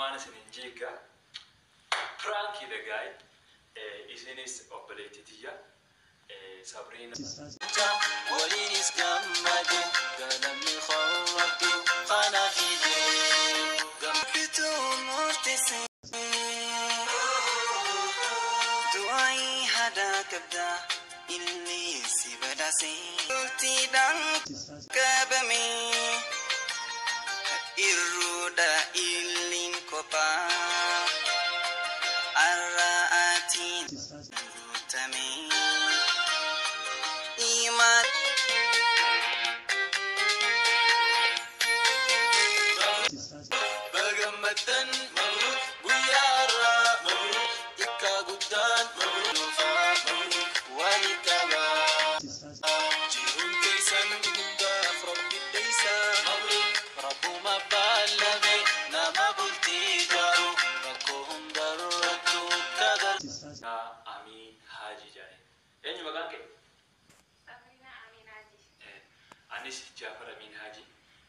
amana sininjega pranki the guy isinis operated Sabrina ولين اسكمد قلم خربت خانا فيدي قمتون مرتسم دعاي هذا كبدا اللي سيبدا سيلتي دان كبمي الرودا إلين كوبا الرأتين روتامي إيمان بغمتن مبروك بيارا مبروك إكا قدان مبروك مبروك والكبا جيرون كيسان قدا فرب الديسا مبروك ربو ما بالغي نما بلتي جارو ركوهم درتو كدر أمين حاجي جاي يعني مغانك سابرينا أمين حاجي أنيس جعفر أمين حاجي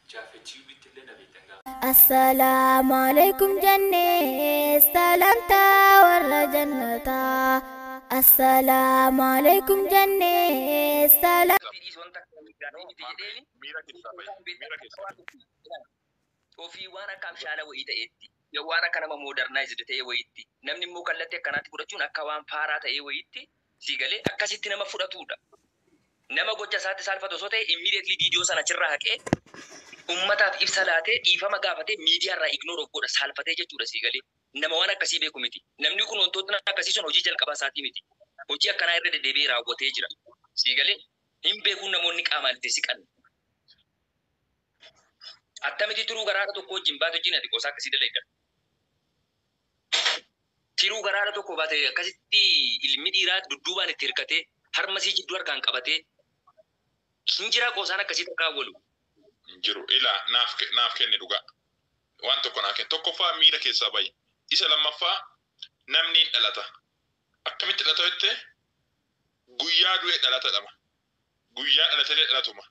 جعفر تيوبي تلنا بيتنغا السلام عليكم جنة سلامتا ورا جنتا السلام عليكم جنة سلام وفي وانا كم شاله ويدا إدي يا وانا كنا ما مودرنايز دتي ويدي نمني مكلته كانت فرجون أكوان فارات أي ويدي سيقالي أكاسيتنا ما فرطودا نما قلت ساعات سالفة دوسوته immediately video sana cerrah ke ummataaf ibsa laatee dhiifama gaafatee miidiyaarraa ignore godha saalfatee jechuudha siigalee nama waan akkasii beeku miti namni kun wantoota akkasii sun hojii jalqabaa isaatii miti hojii akkanaa irra deddeebi'ee raawwatee jira siigalee hin beekuun namoonni qaamaan itti siqan attamiti tiruu garaadha tokko wajjin baate wajjin ati qosaa akkasii dalagaa tiruu garaadha tokko baate akkasitti ilmi dhiiraa dudduubaan itti hirkatee harmasii jidduu harkaan qabatee hinjiraa qosaan akkasii takkaa walu jiru ila naaf kenne dhuga waan tokko naaf kenne tokkoffaa miira keessaa bayi isa lammaffaa namni dhalata akkamitti dhalata jette guyyaa du'e dhalata dhama guyyaa dhalatee dhalatuma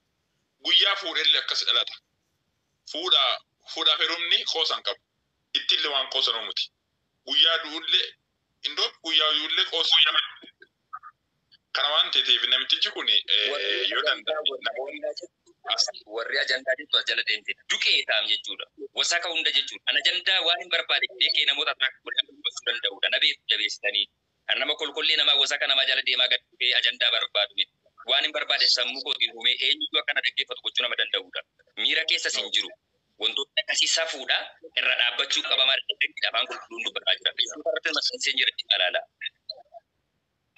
guyyaa fuudhellee akkas dhalata fuudhaa ferumni qoosan qabu ittillee waan qoosan umuti guyyaa du'ullee indoo guyyaa du'ullee qoosan kana waan ta'eef namtichi kun yoo danda'e warri ajandaa jettu as jala deemte duqee taa'am jechuudha wasaka hunda jechuudha ana ajandaa waan hin barbaade beekee namoota akka godhachuu danda'udha na beeku jabeessitanii kan nama kolkollee nama wasaka nama jala deemaa gad dhufee ajandaa barbaadu miti waan hin barbaade sammuu kootiin uumee eenyutu akkana dhaggeeffatu gochuu nama danda'udha miira keessa sin jiru wantoota akkasii safuudha irra dhaabbachuu qaba maal afaan qulqulluun dubbataa jira irratti maxxansee jira ilaala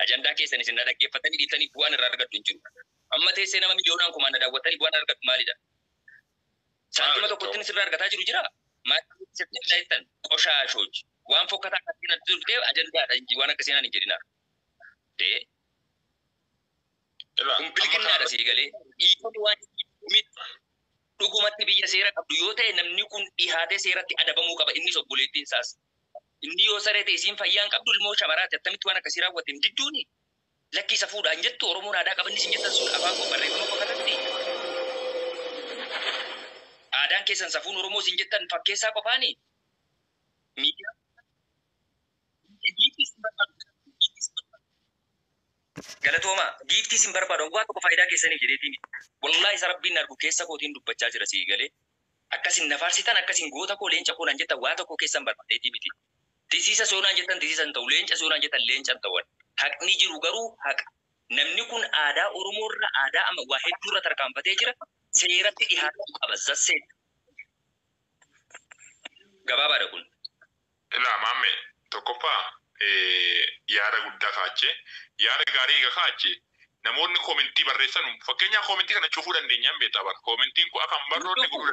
ajandaa keessan isin dhaggeeffatanii dhiiftanii bu'aan irraa argattu hin jiru amma teessee nama miliyoonaan kumaan daawwattanii bu'aan argattu maalidha saantima tokkottiin sirraa argataa jiru jira maal sirrii laayittan qoshaashooji waan fokkataa akkasiin ati turte ajandaadha waan akkasiin hin jedhina dee kun bilkinnaadha sii galee dhiifama waan dhugumatti biyya seera qabdu yoo ta'e namni kun dhihaatee seeratti adabamuu qaba innis obboleettiin isaas inni yoo saree ta'e isiin fayyaan qabdu ilmoo shamaraati attamitti waan akkasii raawwatte hin didduuni lakki isa fuudhaan jettu Oromoon aadaa qabanni isin jettan sun afaan koo barreeffama qofatti aadaan keessan safuun Oromoo isin jettan fakkeessaa qofaani miidiyaa galatooma giiftii isin barbaadu waan tokko faayidaa keessaniif jedheetiin wallahi isa rabbiin argu keessa kootiin dubbachaa jira sii galee akkasin nafaarsitan akkasin goota koo leenca koonaan jettan waa tokko keessan barbaadeetii miti tisiisa soonaan jettan tisiisan ta'u leenca soonaan jettan leencan ta'u haqni jiru garuu haqa namni kun aadaa Oromoo irra aadaa amma waa hedduu irra tarkaanfatee jira seeratti dhihaatuu qaba zasseet gabaabaadha kun ilaa maamme tokkoffaa yaada guddaa kaachee yaada gaarii egaa kaachee namoonni koomentii barreessan fakkeenyaa koomentii kana cufuu dandeenyaan beektaa bara koomentiin kun akka hin barnoonni guruu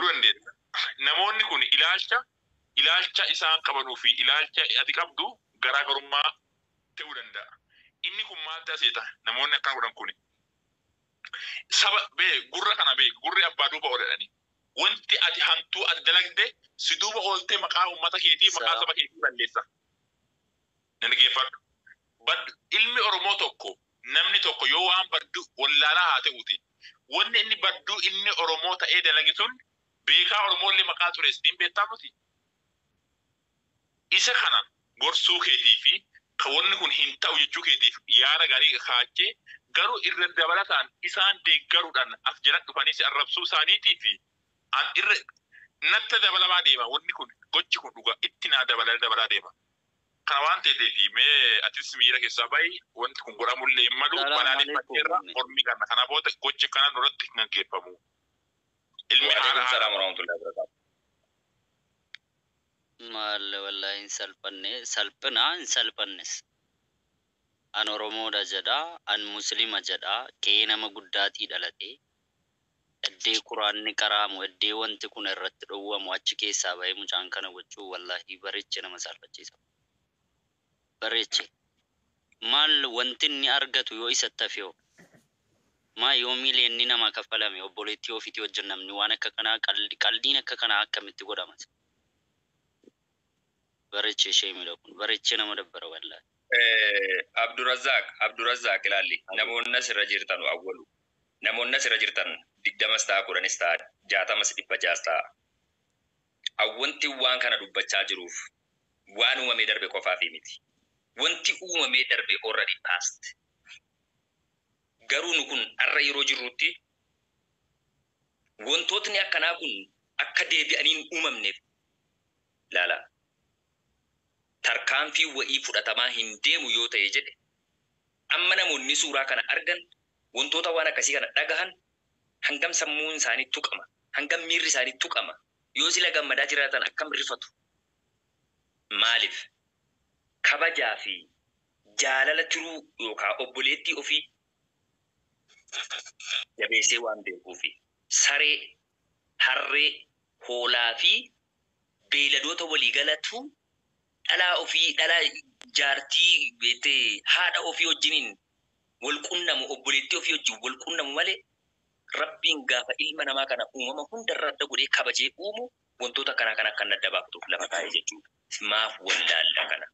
dandeenya namoonni kun ilaalcha isaan qabanuu fi ilaalcha ati qabdu garaagarummaa ta'uu danda'a inni kun maal taasisa namoonni akkana godhan kun saba gurra kana gurri abbaa duuba oolanii wanti ati hantuu ati dalagde si duuba oolte maqaa ummata keetii maqaa saba keetii balleessa nan geeffadhu bad ilmi Oromoo tokko namni tokko yoo waan baddu wallaalaa haa ta'uuti wanni inni baddu inni Oromoo ta'ee dalagi sun beekaa Oromoolee maqaa tures ittiin beektaa nuti. Isa kana gorsuu keetii fi wanni kun hin ta'u jechuu keetiif yaada gaarii kaachee garuu irra dabalataan isaan deeggaruudhaan as jala dhufanii arrabsuu isaaniitii fi an irra natta dabalamaa deema wanni kun gochi kun dhugaa itti naa dabalaa deema. Kana waan ta'eef mee atis miira keessaa bahi wanti kun godhamullee hin malu balaaleffateerra mormii kana kana booda gochi kana nurratti hin gaggeeffamu. Ilmi haala maal wallahi hin salphannes an Oromoodha jedha an Muslima jedha qe'ee nama guddaatii dhalate eddee Quraanni qaraamu eddee wanti kun irratti dhowwamu achi keessaa bahee mucaan kana gochuu wallahi bareeche nama salphachiisa. Bareeche maal wanti inni argatu yoo isatti hafeeyo maa yoo miileenni nama kaffalame obboleettii ofiitii wajjin namni waan akka kanaa qaldiin akka kanaa akkamitti godhamas. Bareeche ishee miidha kun bareeche nama dabbara wallahi. Abdurrazzaq ilaalli namoonni asirra jirtan awwalu namoonni asirra jirtan 20 ta'a 10 ta'a 60 100 ta'a awwanti waan kana dubbachaa jiruuf waan uumamee darbe qofaaf miti wanti uumamee darbe already past garuu nu kun arra yeroo jirrutti wantootni akkanaa kun akka deebi'aniin uumamneef laala tarkaanfii wa'ii fudhatamaa hin deemu yoo ta'e jedhe amma namoonni suuraa kana argan wantoota waan akkasii kana dhagahan hangam sammuun isaanii tuqama hangam miirri isaanii tuqama yoo sila gammadaa jiraatan akkam rifatu maaliif kabajaa fi jaalala turuu yookaan obboleettii ofii jabeessee waan beekuufi saree harree hoolaa fi beeladoota waliigalatu dhalaa ofii dhalaa jaartii beetee haadha ofii wajjiniin wal qunnamu obboleettii ofii wajjin wal qunnamu malee rabbiin gaafa ilma namaa kana uumama hundarra adda godhee kabajee uumu wantoota kana kan akka adda baaftuuf lafa taa'ee jechuudha. Maaf wallaalla kana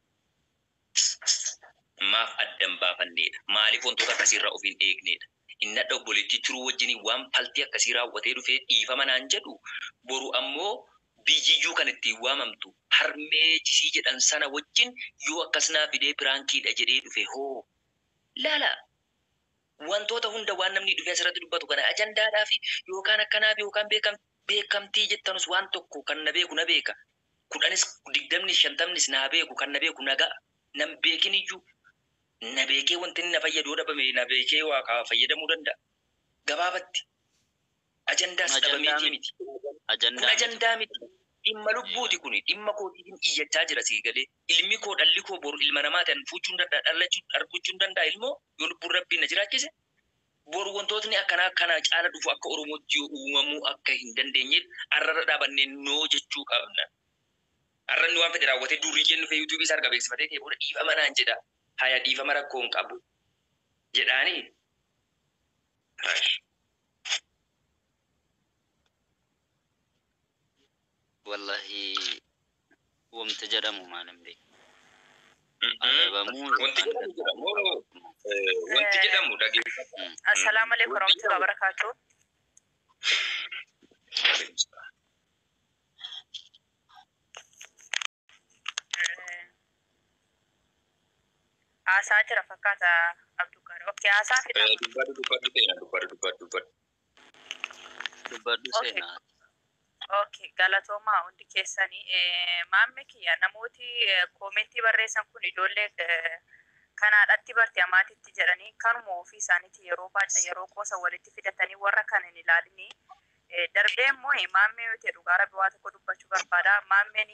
maaf addan baafanneedha maaliif wantoota akkasiirraa of hin eegneedha inni adda obboleettii turuu wajjiniin waan faltii akkasii raawwatee dhufee dhiifama naan jedhu boru ammoo biyyiyuu kan ittiin waamamtu harmee jisii jedhan sana wajjin yoo akkasnaa fidee piraankiidha jedhee dhufe hoo laala wantoota hunda waan namni dhufee asirratti dubbatu kana ajandaadhaa fi yookaan akkanaaf yookaan beekamtii jettanus waan tokko kan na beeku na beeka 10 20 50 na beeku kan na beeku nagaa nam beekin iyyuu na beekee wanti na fayyaduu dhabame na beekee waa fayyadamuu danda'a gabaabatti ajandaas dhabamee miti ajandaa miti dhimma lubbuuti kuni dhimma kootiin iyyachaa jira sii galee ilmi koo dhalli koo boru ilma namaa ta'an fuuchuun danda'a dhallachuun arguuchuun danda'a ilmoo yoo lubbuun rabbiin na jiraachise boru wantootni akkana caala dhufu akka Oromootti yoo uumamuu akka hin dandeenyeef arrara dhaabannee noo jechuu qabna. Arranni waan fedhe raawwatee durii jennu fe YouTube isaa arga beeksifatee kee booda dhiifama naan jedha haya dhiifama rakkoon qabu jedhaanii. Wallahi wamta jedhamu maalam bee. Wanti jedhamu dhageeffatu. Assalamu alaikum warahmatullahi wabarakatuh. Asa jira fakkaata Abdulkaar. Okay, asa fida. Dubbadhu seenaa. Okay, galatoomaa hundi keessanii maamme kiyya namooti koomentii barreessan kun ijoollee kanaadhaatti barti amaatitti jedhanii kanuma ofii isaaniitti yeroo baay'ee yeroo qoosa walitti fidatanii warra kan hin ilaalini darbee immoo maamme yoo ta'e dhugaa rabbi waa tokko dubbachuu barbaada maammeen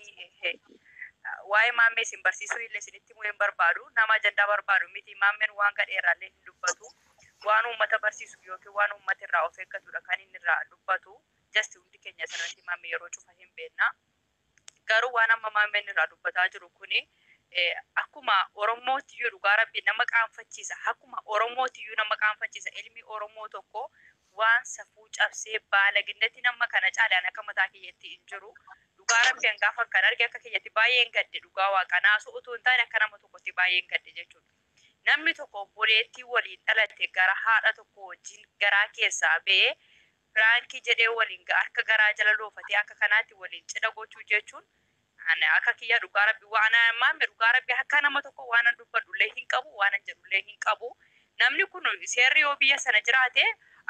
waa'ee maammee isin barsiisuu illee isinitti himuu hin barbaadu nama ajandaa barbaadu miti maammeen waan gadheeraallee hin dubbatu waan uummata barsiisu yookiin waan uummata irraa of eeggatudha kan inni irraa dubbatu. Just hundi keenya asirratti maammee yeroo cufa hin beekna. Garuu waan amma maammeen irraa dubbataa jiru kuni akkuma Oromootiyyuu dhugaa rabbi nama qaanfachiisa. Akkuma Oromootiyyuu nama qaanfachiisa. Ilmi Oromoo tokko waan safuu cabsee baalaginnatti nama kana caalaan akka mataa kiyyatti hin jiru. Dhugaa rabbi gaafa kan arge akka kiyyatti baay'een gadde dhugaa waaqanaasu utuu hin taane akka nama tokkotti baay'een gadde jechuudha. Namni tokko obboleettii waliin dhalate gara haadha tokko wajjin garaa keessaa ba'ee Pirankii jedhee waliin harka garaa jala loofatee akka kanaatti waliin cidha gochuu jechuun akka kiyya dhugaa rabbi waan maame dhugaa rabbi akka nama tokko waan dubbadullee hin qabu waan jedhullee hin qabu. Namni kun seerri yoo biyya sana jiraate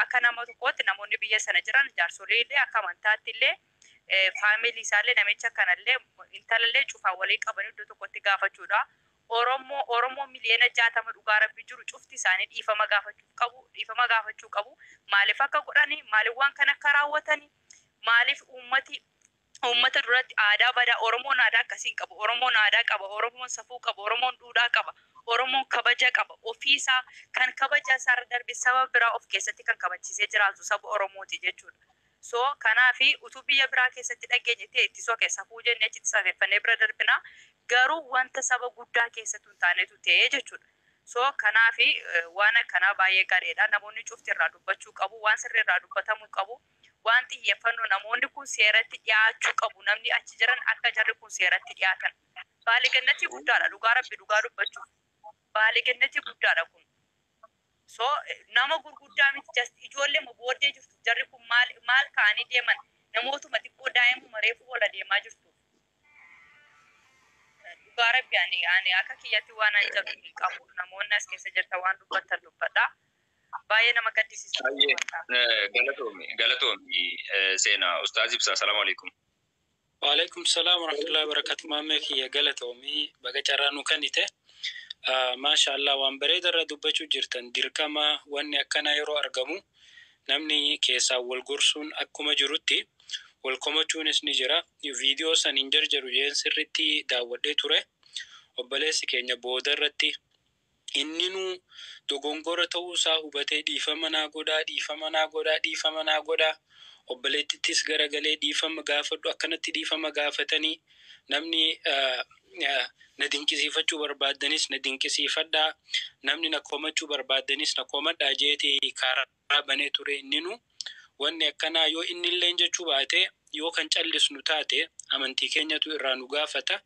akka nama tokkootti namoonni biyya sana jiran jaarsolee illee akka amantaatti illee faamilii isaallee namicha kanallee intalallee cufaa walii qaban iddoo tokkotti gaafachuudha. Oromoo miliyoona 60 dhugaa rabbi jiru cufti isaanii dhiifama gaafachuu qabu. Maaliif akka godhani maaliif waan kana akka raawwatani maaliif uummata duratti aadaa badaa Oromoon aadaa akkasiin qabu. Oromoon aadaa qaba. Oromoon safuu qaba. Oromoon duudhaa qaba. Oromoon kabaja qaba. Ofiisaa kan kabaja isaarra darbe saba biraa of keessatti kan kabachiisee jiraatu saba Oromooti jechuudha. So kanaafi utuu biyya biraa keessatti dhageenye ta'e itti soke safuu jennee achitti safeeffannee bira darbina garuu wanta saba guddaa keessattuu hin taanetu ta'ee jechuudha. So kanaafi waan akkanaa baay'ee gareedha. Namoonni cufti irraa dubbachuu qabu. Waan sirrii irraa dubbatamuu qabu. Waan xiyyeeffannoo namoonni kun seeratti dhiyaachuu qabu. Namni achi jiran akka jarri kun seeratti dhiyaatan. Baali gannatti guddaadha. Dhugaa rabbi dhugaa dubbachuuf. Baali gannatti guddaadha kun. So nama gurguddaa miti just ijoollee booddee jirtu jarri kun maal kaanii deeman namootuma xiqqoo daa'imuma reefu wala deemaa jirtu. Dhugaa rabbi ani akka kiyyatti waan an jedhu hin qabu. Namoonni as keessa jirta waan dubbatan dubbadha. Baay'ee nama gaddisiisa. Galatoomi seenaa Ustaaz Ibsaa salaamu alaikum. Wa alaikum salaam wa rahmatullahi wa barakatuh. Maammee kiyya galatoomi baga carraanuu kan ite. Maashaallah waan bareeda irra dubbachuu jirtan dirqama wanni akkana yeroo argamu namni keessaa wal gorsuun akkuma jirutti wal komachuunis ni jira. Viidiyoo san hin jarjaru jeen sirriitti daawwadhee ture. Obboleessi keenya booda irratti inninu dogongora ta'uu isaa hubatee dhiifama naa godhaa obboleettittis garagalee dhiifama gaafadhu akkanatti dhiifama gaafatanii namni na dinqisiifachuu barbaadanis na dinqisiifadhaa namni na komachuu barbaadanis na komadhaa jeetee karaa banee ture inninu wanni akkanaa yoo innillee jechuu baate yoo kan callisnu taate amantii keenyatu irraa nu gaafata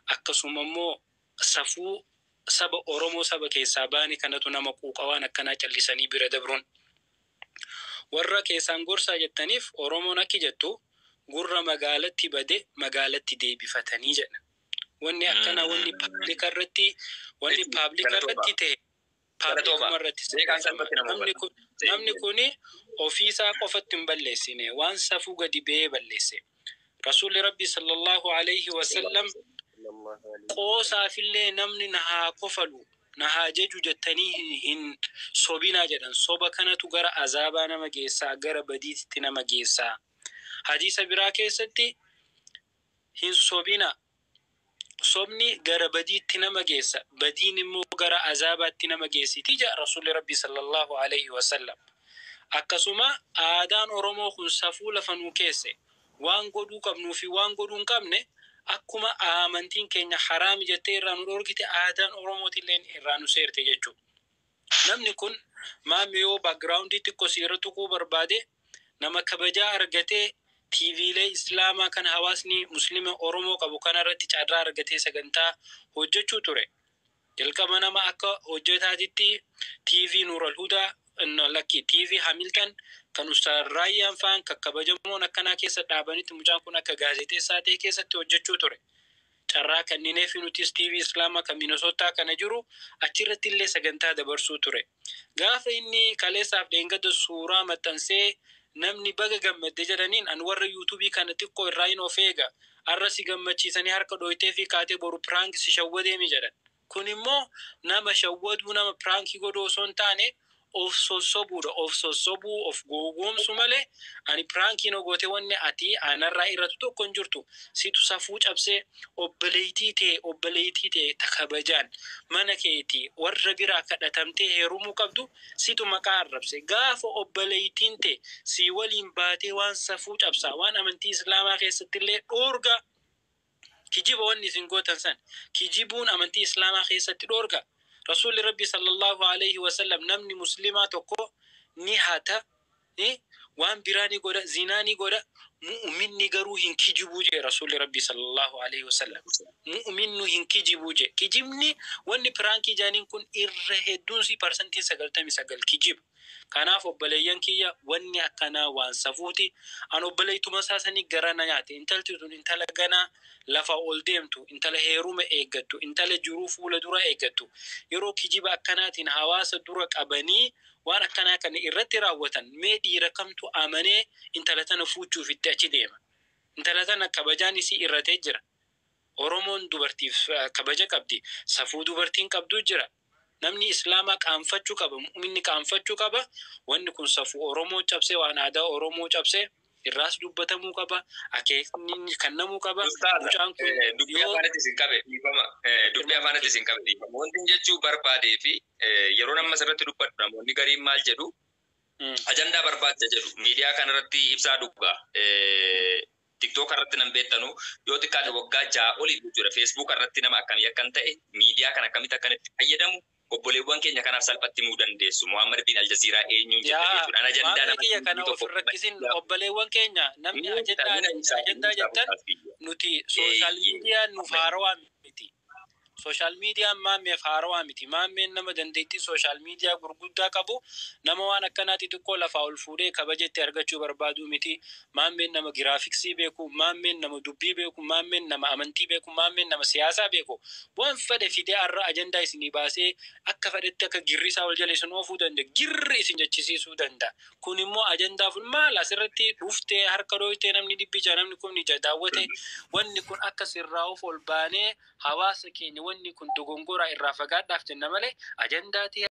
akkasuma immoo safuu saba Oromoo saba keessaa baani kanatu nama quuqawaan akkanaa callisanii bira dabruun warra keessaan gorsaa jettaniif Oromoon akki jettu gurra magaalatti bade magaalatti deebifatanii jedha. Wanni akkana wanni public irratti ta'e namni kuni ofiisaa qofatti hin balleessine waan safuu gadi ba'ee balleesse. Rasuulli Rabbi sallallahu alayhi wa sallam qoosaafillee namni na haa kofalu na haa jeju jettanii hin sobinaa jedhan. Soba kanatu gara azaabaa nama geessaa gara badiitti nama geessaa. Hadiisa biraa keessatti hin sobina. Sobni gara badiitti nama geessa. Badiin immoo gara azaabaatti nama geessiti jedha Rasuulli Rabbi sallallahu alayhi wa sallam. Akkasuma aadaan Oromoo kun safuu lafa nuu keesse waan godhuu qabnuu fi waan godhuu hin qabne akkuma amantiin keenya haraami jettee irraa nu dhorgite aadaan Oromootillee irraa nu seerte jechuudha. Namni kun maamii yoo backgroundii xiqqoo siirra tuquu barbaade nama kabajaa argatee TVlee Islaamaa kan hawaasni Muslima Oromoo qabu kanarratti carraa argatee sagantaa hojjechuu ture. Jalqaba nama akka hojjetaatitti TV Nuural Hudaa lakki TV Hamilton kan Ustaaz Raayyaan faan kakkabajamoon akkanaa keessa dhaabanitti mucaan kun akka gaazexeessaa ta'e keessatti hojjechuu ture. Carraa kanniineef nutis TV Islaamaa kan Minnesota kana jiru achirratti illee sagantaa dabarsuu ture. Gaafa inni kaleessaaf dheengadda suuraa maxxansee namni baga gammadde jedhaniin an warra YouTube kana xiqqoo irraa hin ofeega arra si gammachiisanii harka dhoytee fi kaatee boru prank si shawwadeemi jedhan. Kun immoo nama shawwaduu nama prankii godhuu osoo hin taane of sossobuudha. Of sossobuu of gowwoomsu malee ani prankiin ogoote wanni ati anarraa irratu tokko hin jirtu. Situ safuu cabsee obboleettii ta'e takabajaan mana keetii warra biraa kadhatamtee heerumuu qabdu situ maqaa arrabse. Gaafa obboleettiin ta'e si waliin baatee waan safuu cabsaa waan amantii Islaamaa keessatti illee dhoorga. Kijiba wanni isin gootan san kijibuun amantii Islaamaa keessatti dhoorga. Rasuulli Rabbi sallallahu alayhi wa sallam namni muslimaa tokko ni hata waan biraa ni godha zinaa ni godha mu'minni garuu hin kijibuu jee Rasuulli Rabbi sallallahu alayhi wa sallam. Mu'minnu hin kijibuu jee. Kijibni wanni pirankii jaaniin kun irra hedduun si parsantii 99 kijiba. Kanaaf obboleeyyan kiyya wanni akkanaa waan safuuti. An obboleeytuma saasanii gara na nyaate. Intalti tun intala ganaa lafa ol deemtu, intala heeruma eeggattu, intala jiruu fuula dura eeggattu. Yeroo kijiba akkanaatiin hawaasa dura qabanii waan akkanaa kana irratti raawwatan mee dhiira kamtu amanee intala tana fuuchuuf itti achi deema. Intala tana kabajaan isii irratee jira. Oromoon dubartiif kabaja qabdi. Safuu dubartiin qabdu jira. Namni islaamaa qaanfachuu qaba, mu'minni qaanfachuu qaba. Wanni kun safuu Oromoo cabsee waan aadaa Oromoo cabsee irraas dubbatamuu qaba. Akeekni kannamuu qaba. Mucaan kun dubbii afaanitti sin qabe dhiifama. Dubbii afaanitti sin qabe dhiifama. Wanti jechuu barbaadee fi yeroo namni asirratti dubbatu namoonni gariin maal jedhu ajandaa barbaacha jedhu miidiyaa kanarratti ibsaa dhugaa. TikTok irratti nan beektanu yoo xiqqaate waggaa 6 olii jechuudha. Facebook irratti nama akkamii akkan ta'e miidiyaa kana akkamitti akkanitti fayyadamu obboleewwan keenya kanaaf salphatti himuu dandeessu. Muhammad bin Aljazeera eenyuun jedhanii jechuudha. Ana ajandaa nama kiyya kana of rakkisin obboleewwan keenya namni ajandaa jettan nuti social media nuuf haarawaa miti. Social media maammee haarawaa miti. Maammeen nama dandeettii social media gurguddaa qabu nama waan akkanaati xiqqoo lafaa ol fuudhee kabajetti argachuu barbaadu miti. Maammeen nama giraafiksii beeku, maammeen nama dubbii beeku, maammeen nama amantii beeku, maammeen nama siyaasaa beeku. Waan fedhe fidee har'a ajandaa isinii baasee akka fedhetti akka girrisaa ol jala isin oofuu danda'a. Girri isin jechisiisuu danda'a. Kun immoo ajandaaf maal asirratti dhuftee harka dhooytee namni dhibbicha namni kun ni daawwate. Wanni kun akka sirraa of ol baanee hawaasa keenya wanni kun dogongora irraa fagaadhaaf jenna malee ajandaati.